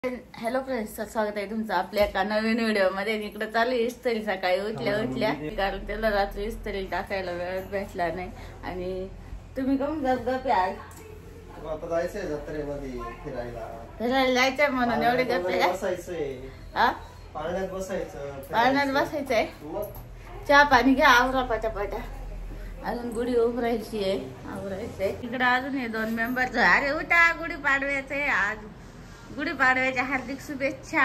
Hello friends, स्वागत आहे तुमचं आपल्या एका नवीन व्हिडिओ मध्ये. इकडे चालू इस्त्री सकाळी उठल्या कारण त्याला रात्री इस्त्री टाकायला वेळ भेटला नाही. आणि तुम्ही कमी गप आज आता जायचंय जत्रेमध्ये फिरायला जायचंय म्हणून एवढे गप्पे बसायचंय. पाळण्यात बसायचंय. चहा पाणी घ्या, आवरा पाटा अजून गुढी उभरायची आहे, आवरायचंय. इकडे अजून हे 2 मेंबरच. अरे उठा, गुढी पाडव्याचे आज. गुढी पाडव्याच्या हार्दिक शुभेच्छा.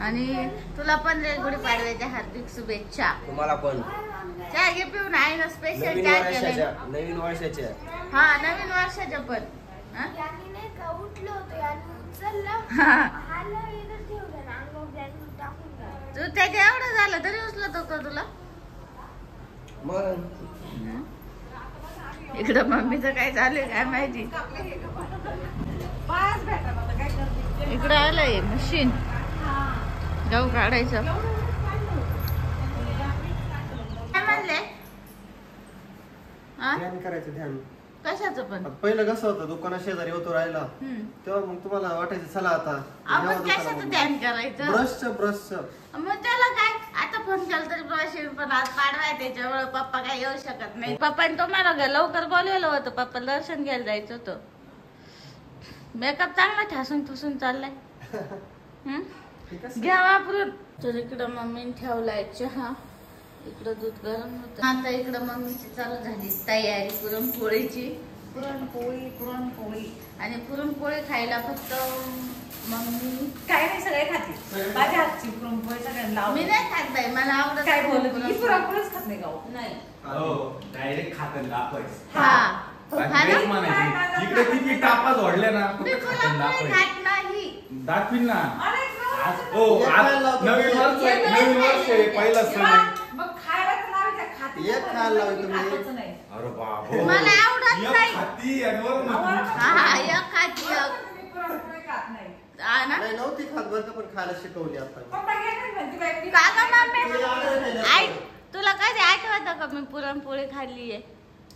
आणि तुला पण रे गुढी पाडव्याच्या हार्दिक शुभेच्छा. तुम्हाला पण चहा घे पिऊन. आहे ना स्पेशल चहा केलाय नवीन वर्षाच्या. हा, नवीन वर्षाच्या पण. तू त्याच्या एवढं झालं तरी उचलत होता तुला. इकडं मम्मीचं काय चालू काय माहिती. इकडं आलंय मशीन गहू काढायचं. काय म्हणले? ध्यान करायचं. ध्यान कशाचं पण? पहिलं कसं होतं, दुकाना शेजारी होतो राहिला तेव्हा मग तुम्हाला वाटायचं चला आता आपण कशाचं ध्यान करायचं. ब्रश मग त्याला काय, आता फोन केला तरी ब्रश पण आज पाडवाय त्याच्यामुळे पप्पा काय येऊ शकत नाही. पप्पाने तुम्हाला लवकर बोलवलं होतं, पप्पा दर्शन घ्यायला जायचं होतं. मेकअप चांगला ठासून चाललाय. घ्या वापरून. तर इकडं मम्मीने ठेवलाय चहा, इकडं दूध गरम होत. आता इकडं मम्मीची चालू झाली तयारी पुरणपोळीची. पुरणपोळी आणि पुरणपोळी खायला फक्त मम्मी काय नाही, सगळे खाते. माझ्या हातची पुरणपोळी सगळ्यांना मी नाही खात बाई, मला आवडत. काय बोलत पुरणपोळीच खात नाही गाव. नाही डायरेक्ट खातं दाखवायचं. हा इकडे किती टापा जोडल्या ना, मी पुरणपोळी खात नाही. दाखवीन ना. हो, नवीन वर्ष आहे, पहिला सण आहे. मग खायला तर लावायचं, खाते एक खायला लावायचं तुम्ही. खातच नाही. अरे बाबा, मला आवडत नाही. खाती आणि वरून म्हणते. हा, एक खाती मी पुरणपोळी खात नाही. नाही नव्हती खात बरं का, पण खायला शिकवली आता. पप्पा घेतात म्हणते बाई, मी का ग मम्मी? ऐक, तुला कधी आठवतं का मी पुरणपोळी खाल्ली आहे?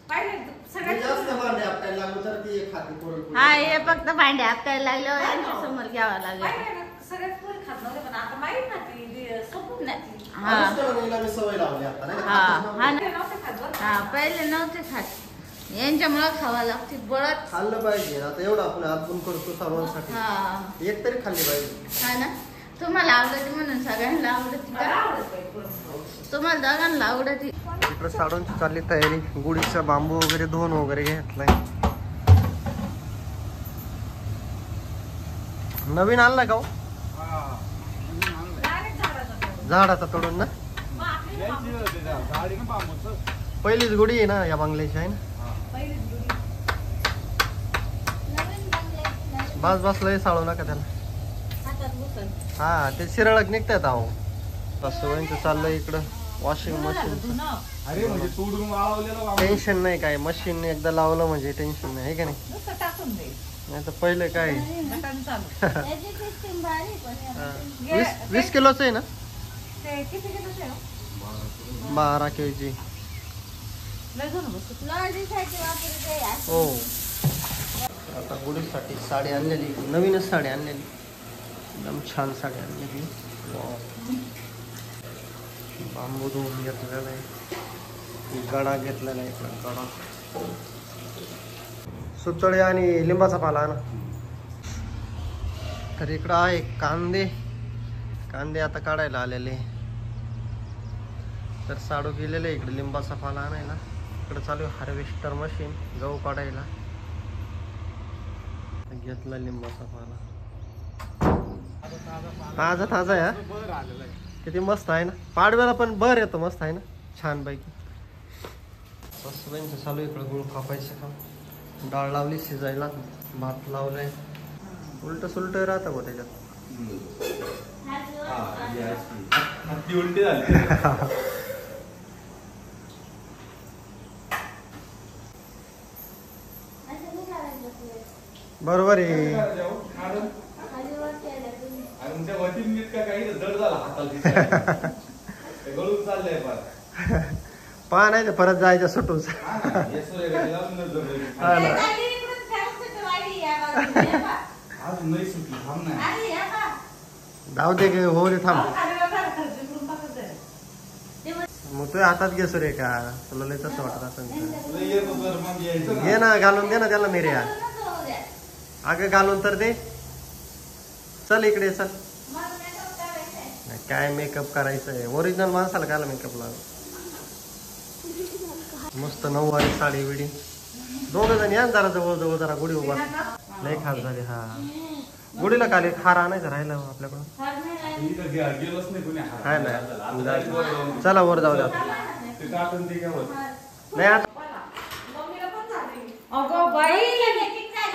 पाहिलं मी सगळ्यात जास्त भांडे आपल्याला लागलो तर ती एक खाती पुरणपोळी. हा, हे फक्त भांडे आपल्याला लागल्यावर यांच्या समोर घ्यावं लागेल. पाहिलं ना, सगळ्यात पोळी खात नव्हते, पण आता माहीत खाते, ते सोपून जाते. हा अनुष्काला मी सवय लावली आता नाही हा हा ना. ते नव्हते खात बरं. हा, पहिले नव्हते खात. यांच्यामुळे खावा लागते बळच. खाल्लं पाहिजे. आता एवढं आपण अर्पण करतो सर्वांसाठी, हा एक तरी खाल्ली पाहिजे. हा ना. तुम्हाला आवडते म्हणून सगळ्यांना आवडते मला का? आवडत बाई पुरणपोळी. तुम्हाला दोघांना आवडते. इकडे साडूंची चालली तयारी. गुढीचा बांबू वगैरे धुवून वगैरे घेतलाय. नवीन आणलाय का हो? झाडाचा तोडून ना. पहिलीच गुढी आहे ना या बांगल्याची, आहे ना. बस लय साळू नका त्याला. हा, ते शिरळक निघतात. अहो तसं चाललंय इकडं वॉशिंग मशीन. अरे म्हणजे तोडून वाळवलेलं टेन्शन नाही काय, मशीन एकदा लावलं म्हणजे टेन्शन नाही, आहे का नाही. नुसतं टाकून दे. नाही तर पहिले काय बटन चालू. 20 किलोच आहे ना. ते किती किलोचं आहे हो? 12 kg. लय जण बसतात. हो. आता गुढीसाठी साडी आणलेली, नवीनच साडी आणलेली, एकदम छान साडी आणलेली. बांबू धुवून घेतलेला आहे, गडा घेतलेला आहे. इकडं गडा, सुतळे आणि लिंबाचा पाला ना. तर इकडं आहे कांदे आता काढायला आलेले. तर साडू गेलेले इकडे लिंबाचा पाला आणायला. इकडे चालू आहे हार्वेस्टर मशीन, गहू काढायला. घेतला लिंबाचा पाला, ताजा आहे. किती मस्त आहे ना. पाडव्याला पण बर येतो, मस्त आहे ना, छान पैकी. सासूबाईंचं चालू इकडे गुळ कापायचं काम. डाळ लावली शिजायला, भात लावलाय. उलट सुलट राहतं बघ त्याच्यात. उलटी झाली. बरोबर आहे. पहा नाही तर परत जायचं सुटून. अजून नाही सुटली थांब ना. अरे या का? जाऊ दे गे, हो दे थांब. खाली बघा, खर्ची करून टाकत आहे. ते बघ. मग तू हातात घे सुरे का तुला लय तसं वाटत असेल तर. लय येतो तर मग यायचं घे ना घालून दे ना त्याला मिऱ्या. नको जाऊ द्या. अगं घालून तर दे. चल इकडे चल. मला makeup करायचंय. नाही, काय मेकअप करायचंय ओरिजिनल माणसाला काय मेकअप लागला. मस्त नऊवारी साडी बिडी दोघ जण या ना जरा जवळ जवळ जरा गुढी उभा लय खास झाली. हा गुढीला खाली हार आणायचं राहिलं आपल्याकडं फार नाही राहिलं. इथं गेलोच नाही कोणी हात. काय नाही. आता जायचं वर जाऊन. चला वर जाऊ द्या. ते टाकून ते काय होत. नाही आता मम्मीला पण झाली. अगं बाई,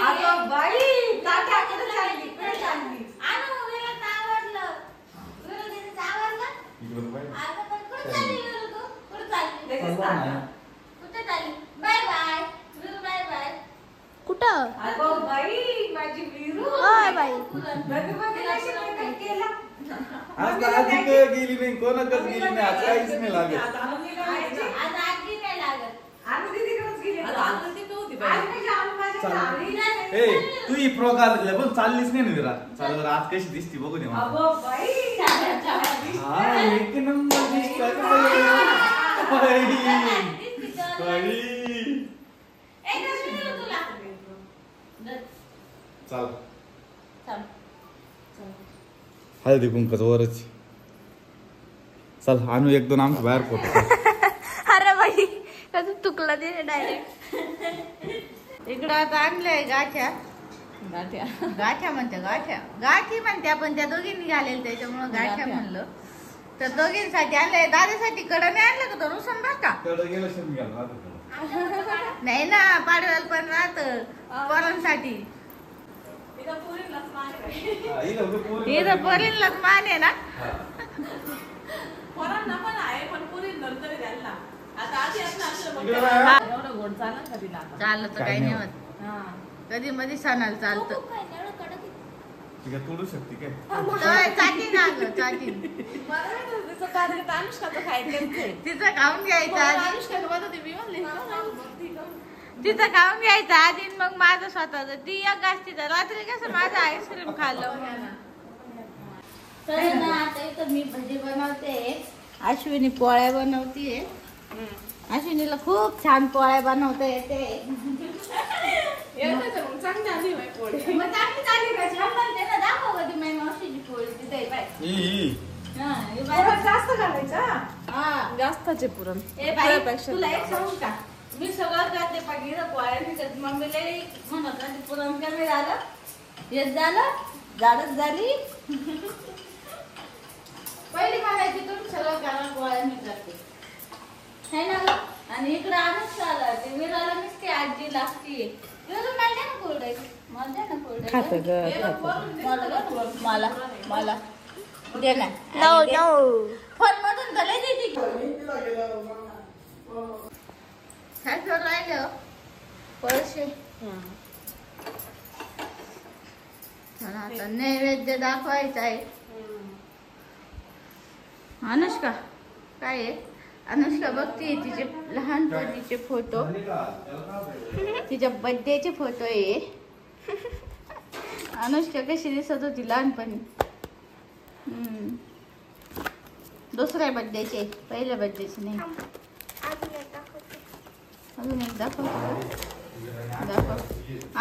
अगं बाई, तात्या कुठे चालली? कुठे चालली? आणू, विराला आवडलं. विराला तिचं आवडलं. इकडून बाई. अगं पण कुठं चालली विरू तू? कुठं चालली? लगेच चला तात्या. ना. कुठं चालली? Bye bye. Veeru bye bye. कुठं अगं बाई, माझी वीरू. ओय बाई बघ बघ, अशी काय केलं? आज तर आजी काय गेली नाही कोणाकच गेली नाही आज काहीच नाही लागत. आता मम्मीला माहिती. आज आजी नाही लागत. आम्ही दीदीकडेच गेले. आता आता ती कधी बाई? आज म्हणजे आम्ही माझ्या चालेल. चाळीला नाही. ए तू ही फ्रॉक घातल्या पण चाललीच नाही ना विरा. चाल बरं आज कशी दिसती बघू दे मला. अगं बाई, हा एक नंबर दिसतात बाई. बाई. चाल हळदी कुंकाच वरच. चल आणू एक दोन आमच्या बाहेर फोटो. अरे बाई कसं चुकला ते डायरेक्ट इकडं आता आणलंय गाठ्या गाठ्या म्हणते गाठी म्हणते आपण त्या दोघींनी घालेल त्याच्यामुळं गाठ्या म्हणलं. तर दोघींसाठी आणलंय. दादासाठी कडं नाही आणलं का तो रुसून बघा. तेवढं गेलं शेण घ्यायला नाही ना पाडव्याला पण राहत पोरांसाठी. तिला पोरीलाच मारायचं. इथं पोरींलाच मान आहे ना. पोरांना पण आहे पण पुरी नंतर द्यायला. आता आधी असलं आपलं इकडे बघ. बाया. एवढं गोड चालेल का तिला आता? चाललं तर काही नाही होत. हा. कधी मध्ये सणाला चालतं. ती काय तोडू शकते काय. तर चाटी ना गं चाटी. मला नाही तर तिचं कार्य तर अनुष्काचं खायचंच आहे. तिचं खाऊन घ्यायचं मला आधी. अनुष्काचं बघत होती, मी म्हणले, तिचं खाऊन घ्यायचं आधी मग माझं स्वतःच. ती एक गास्तीचं रात्री कसं माझं आईस्क्रीम खाल्लं. तर ना आता इथं मी भजी बनवते. अश्विनी पोळ्या बनवतीये. अश्विनीला खूप छान पोळ्या बनवता येते. येतं तर मग चांगली आली बाई पोळी. मग चांगली चांगली कशी आपण त्याला दाखव कधी माझी मावशीची पोळी तिथे बाय. ई. हा, हे बाय. पोरं जास्त घालायचा. हा. जास्तचे पुरण ए बाई, पोळ्यापेक्षा तुला एक सांगू का? मी सगळं करते पाहिजे पोळ्या निघत. मम्मीला म्हणत राहते पुरण कमी झालं हेच झालं झाडच झाली. पहिली म्हणायची तुम्ही सगळं करा पोळ्या मी करते है ना गं? आणि इकडं आणच चालला ते विराला नुसती आजी लागतीये. विरू मला द्या ना कोरडे. मला द्या ना कोरडे. मला मला दे ना. नो नो फोन मधून भले देते. काय करू राहिलं पैसे. आता नैवेद्य दाखवायचा आहे. अनुष्का काय आहे? अनुष्का बघते तिचे लहानपणीचे फोटो. तिच्या बर्थडेचे फोटो आहे. अनुष्का कशी दिसत होती लहानपणी. दुसऱ्या बर्थडेचे पहिल्या बर्थडेचे नाही. अजून एक दाखव.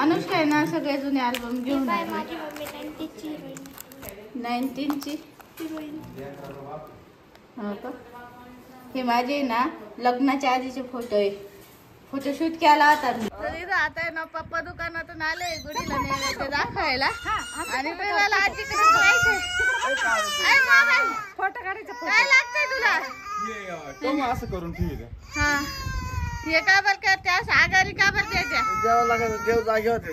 अनुष्का आहे ना सगळे जुने अल्बम घेऊन आली. माझी मम्मी 90ची 19ची हिरोईन. हो का? हे माझे ना लग्नाच्या आधीचे फोटो आहे. फोटोशूट केला होता मी. तर इथं आता आहे ना पप्पा दुकानातून आले गुढीला नैवेद्य दाखवायला. आणि पहिला आजीकडे जायचंय. फोटो काढायचा. काय लागतंय तुला? कम असं करून ठेवी द्या. हा हे का बरं करते असं आगारी का बरं त्याच्या? देव जागे होते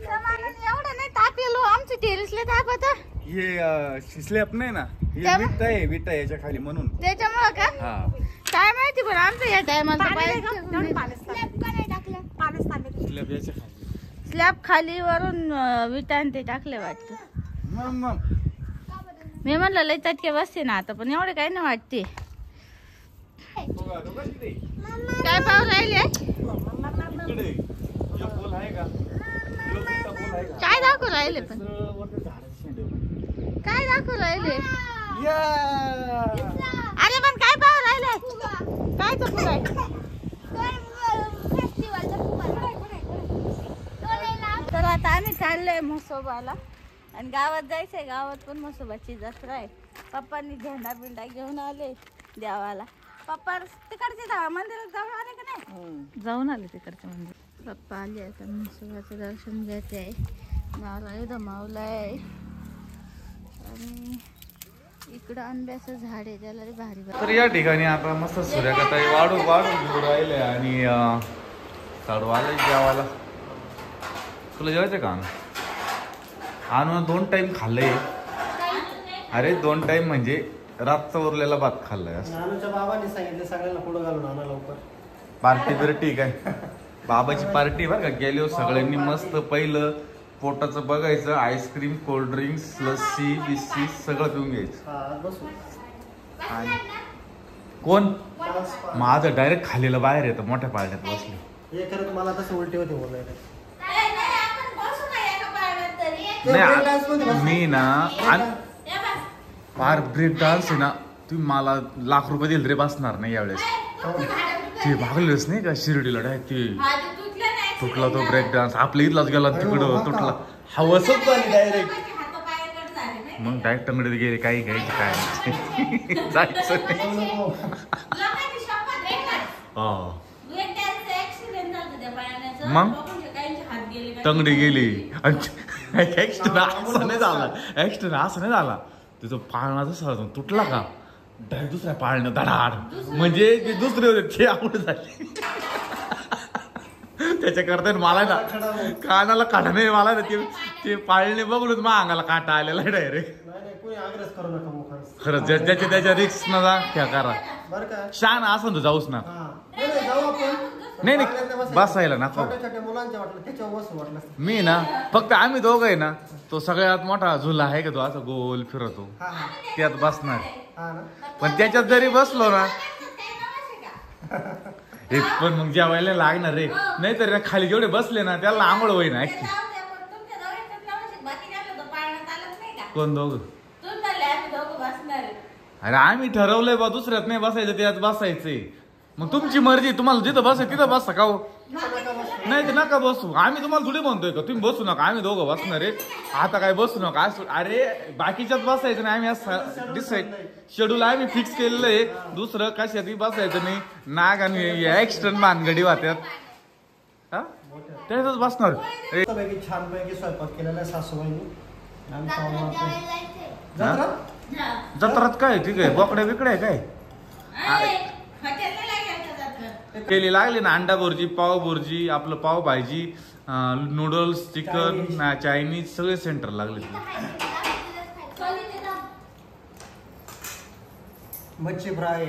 एवढं नाही ताप येलो आमचं टेरेसला ताप होता. हे स्लॅब नाही ना हे त्यामुळे- विटा आहे याच्या खाली म्हणून. त्याच्यामुळं का हा काय माहिती पण आमचं या टायमाला स्लॅब याच्या खाली. स्लॅब खाली वरून विटान ते टाकले वाटतं. मग मी म्हणलं लय चटके बसते ना आता पण एवढे काही नाही वाटते. बघा, तो कशी ते? काय पाहू राहिले? इकडे. यो पूल आहे का? यो मोठा पूल काय दाखवू राहिले पण काय दाखवू राहिले अरे पण काय पाहू राहिले काय चपू आहे तर आता आम्ही चाललोय म्हसोबाला आणि गावात जायचंय गावात पण म्हसोबाची जत्रा आहे पप्पांनी झेंडा बिंडा घेऊन आले देवाला पप्पा तिकडचे मंदिरात जाऊन आले का नाही जाऊन आले तिकडच्या मंदिर पप्पा आले आता म्हसोबाचं दर्शन घ्यायचे आहे मावला इथं मावला आहे आणि इकडं आंब्याचं झाड आहे त्याला भारी तर या ठिकाणी आता मस्त सूर्यकांताई वाढू घेऊन राहिले आणि काढू आले जेवायला तुला जेवायचं का आणून 2 टाइम खाल्लंय अरे 2 टाइम म्हणजे रातचा उरलेला भात खाल्लाय नानूच्या बाबांनी सांगितलं सगळ्यांना पुढं घालून आणा लवकर पार्टी बिर्टी काय बाबाची पार्टी बरं का गेलो सगळ्यांनी मस्त पहिलं पोटाचं बघायचं आईस्क्रीम कोल्ड्रिंक्स लस्सी बिस्सी सगळं पिऊन घ्यायचं बसू आणि कोण माझं डायरेक्ट खालीला बाहेर येतं मोठ्या पाळण्यात बसले हे खरं मला तसं उलटी होते बोलायला नाही मी ना फार ब्रेक डान्स आहे ना तुम्ही मला लाख रुपये दिले रे बसणार नाही यावेळेस ते भागलेच नाही का शिर्डीला डायरेक्ट ते तुटला तो ब्रेक डान्स आपल्या इथलाच गेला तिकडं तुटला हवसच झाली डायरेक्ट मग डायरेक्ट टंगडीत गेले काही घ्यायचं काय जायचं मग टंगडी गेली एक्स्ट्रा असं नाही झाला तिथं पाळणा जसा तुटला का डायरेक्ट दुसऱ्या पाळणं धडाड म्हणजे ते दुसरे होते ते आवड झाले त्याच्याकरता मला ना कानाला काढा नाही मला ना ते पाळणे बघूनच मग अंगाला काटा आलेला आहे डायरेक्ट खरंच ज्याच्या त्याच्या रिक्स ना जा क्या करा शान असं तू जाऊस ना नाही बसायला ना मी ना फक्त आम्ही दोघं आहे ना तो सगळ्यात मोठा झुला आहे का तो असा गोल फिरतो त्यात बसणार पण त्याच्यात जरी बसलो ना हे पण मग जेवायला लागणार रे नाही तर खाली जेवढे बसले ना त्याला आंघोळ होईना कोण दोघं अरे आम्ही ठरवलंय बा दुसऱ्यात नाही बसायचं त्यात बसायचंय मग तुमची मर्जी तुम्हाला जिथं बसाय तिथं बसा का हो नाही तर नका बसू आम्ही तुम्हाला थोडी म्हणतोय का तुम्ही बसू नका आम्ही दोघं बसणार रे आता काय बसू नका अरे बाकीच्यात बसायचं नाही आम्ही डिसाईड शेड्यूल आम्ही फिक्स केलेलं आहे दुसरं कशातही बसायचं नाही नाग आणि एक्स्टर्न भानगडी वाट्यात त्याच्यातच बसणार छानपैकी स्वयंपाक केलेला आहे सासूबाईंनी जत्रात काय ठीक आहे बोकड्या बिकड्या काय केली लागली ना अंडा बुर्जी पाव बुर्जी आपलं पाव भाजी नूडल्स चिकन चायनीज सगळे सेंटर लागले मच्छी फ्राय